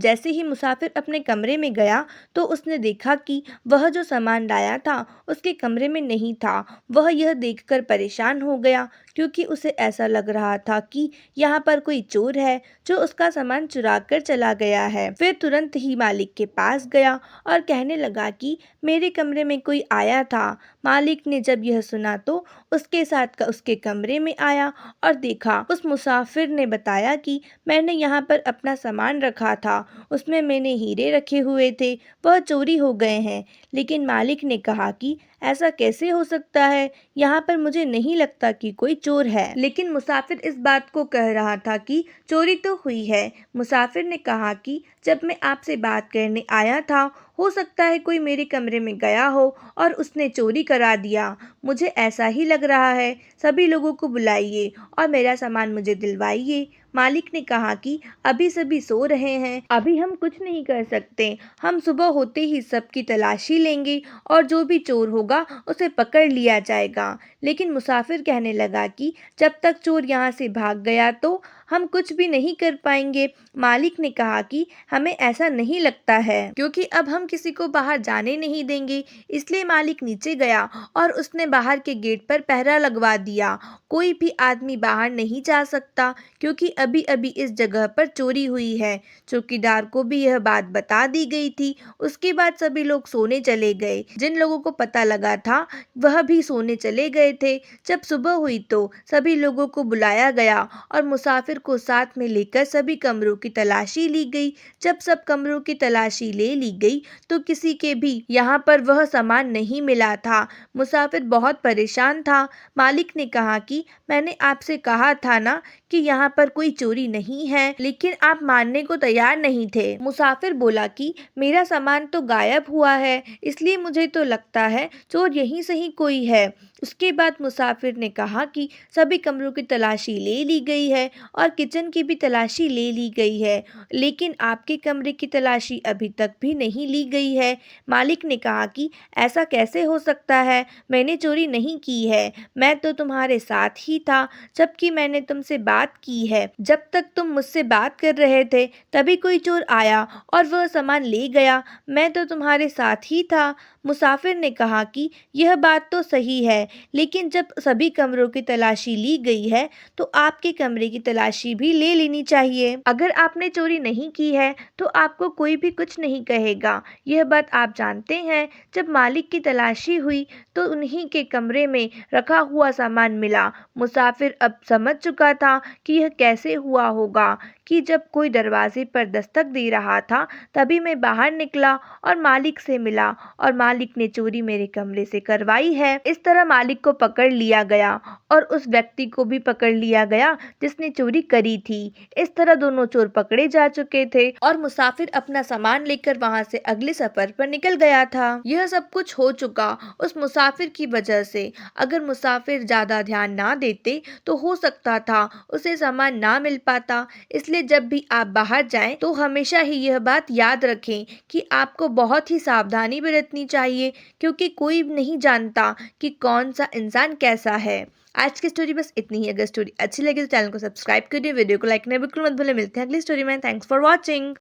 जैसे ही मुसाफिर अपने कमरे में गया तो उसने देखा कि वह जो सामान लाया था उसके कमरे में नहीं था। वह यह देखकर परेशान हो गया क्योंकि उसे ऐसा लग रहा था कि यहाँ पर कोई चोर है जो उसका सामान चुरा कर चला गया है। फिर तुरंत ही मालिक के पास गया और कहने लगा कि मेरे कमरे में कोई आया था। मालिक ने जब यह सुना तो उसके साथ उसके कमरे में आया और देखा। उस मुसाफिर ने बताया कि मैंने यहाँ पर अपना सामान रखा था, उसमें मैंने हीरे रखे हुए थे, वह चोरी हो गए हैं। लेकिन मालिक ने कहा कि ऐसा कैसे हो सकता है, यहाँ पर मुझे नहीं लगता कि कोई चोर है। लेकिन मुसाफिर इस बात को कह रहा था कि चोरी तो हुई है। मुसाफिर ने कहा कि जब मैं आपसे बात करने आया था, हो सकता है कोई मेरे कमरे में गया हो और उसने चोरी करा दिया। मुझे ऐसा ही लग रहा है। सभी लोगों को बुलाइए और मेरा सामान मुझे दिलवाइए। मालिक ने कहा कि अभी सभी सो रहे हैं, अभी हम कुछ नहीं कर सकते। हम सुबह होते ही सबकी तलाशी लेंगे और जो भी चोर होगा उसे पकड़ लिया जाएगा। लेकिन मुसाफिर कहने लगा कि जब तक चोर यहाँ से भाग गया तो हम कुछ भी नहीं कर पाएंगे। मालिक ने कहा कि हमें ऐसा नहीं लगता है क्योंकि अब हम किसी को बाहर जाने नहीं देंगे। इसलिए मालिक नीचे गया और उसने बाहर के गेट पर पहरा लगवा दिया। कोई भी आदमी बाहर नहीं जा सकता क्योंकि अभी अभी इस जगह पर चोरी हुई है। चौकीदार को भी यह बात बता दी गई थी। उसके बाद सभी लोग सोने चले गए। जिन लोगों को पता लगा था वह भी सोने चले गए थे। जब सुबह हुई तो सभी लोगों को बुलाया गया और मुसाफिर को साथ में लेकर सभी कमरों की तलाशी ली गई। जब सब कमरों की तलाशी ले ली गई तो किसी के भी यहाँ पर वह सामान नहीं मिला था। मुसाफिर बहुत परेशान था। मालिक ने कहा कि मैंने आपसे कहा था ना कि यहाँ पर कोई चोरी नहीं है, लेकिन आप मानने को तैयार नहीं थे। मुसाफिर बोला कि मेरा सामान तो गायब हुआ है, इसलिए मुझे तो लगता है चोर यहीं से ही कोई है। उसके बाद मुसाफिर ने कहा कि सभी कमरों की तलाशी ले ली गई है और किचन की भी तलाशी ले ली गई है, लेकिन आपके कमरे की तलाशी अभी तक भी नहीं ली गई है। मालिक ने कहा कि ऐसा कैसे हो सकता है, मैंने चोरी नहीं की है, मैं तो तुम्हारे साथ ही था जबकि मैंने तुमसे बात की है। जब तक तुम मुझसे बात कर रहे थे तभी कोई चोर आया और वह सामान ले गया, मैं तो तुम्हारे साथ ही था। मुसाफिर ने कहा कि यह बात तो सही है, लेकिन जब सभी कमरों की तलाशी ली गई है तो आपके कमरे की तलाशी भी ले लेनी चाहिए। अगर आपने चोरी नहीं की है तो आपको कोई भी कुछ नहीं कहेगा। यह बात आप जानते हैं। जब मालिक की तलाशी हुई तो उन्हीं के कमरे में रखा हुआ सामान मिला। मुसाफिर अब समझ चुका था कि यह कैसे हुआ होगा कि जब कोई दरवाजे पर दस्तक दे रहा था तभी मैं बाहर निकला और मालिक से मिला और मालिक ने चोरी मेरे कमरे से करवाई है। इस तरह मालिक को पकड़ लिया गया और उस व्यक्ति को भी पकड़ लिया गया जिसने चोरी करी थी। इस तरह दोनों चोर पकड़े जा चुके थे और मुसाफिर अपना सामान लेकर वहां से अगले सफर पर निकल गया था। यह सब कुछ हो चुका उस मुसाफिर की वजह से। अगर मुसाफिर ज्यादा ध्यान ना देते तो हो सकता था उसे सामान ना मिल पाता। इसलिए जब भी आप बाहर जाएं तो हमेशा ही यह बात याद रखें कि आपको बहुत ही सावधानी बरतनी चाहिए क्योंकि कोई नहीं जानता कि कौन सा इंसान कैसा है। आज की स्टोरी बस इतनी ही। अगर स्टोरी अच्छी लगी तो चैनल को सब्सक्राइब करिए, वीडियो को लाइक करना बिल्कुल मत भूलें। मिलते हैं अगली स्टोरी में। Thanks for watching.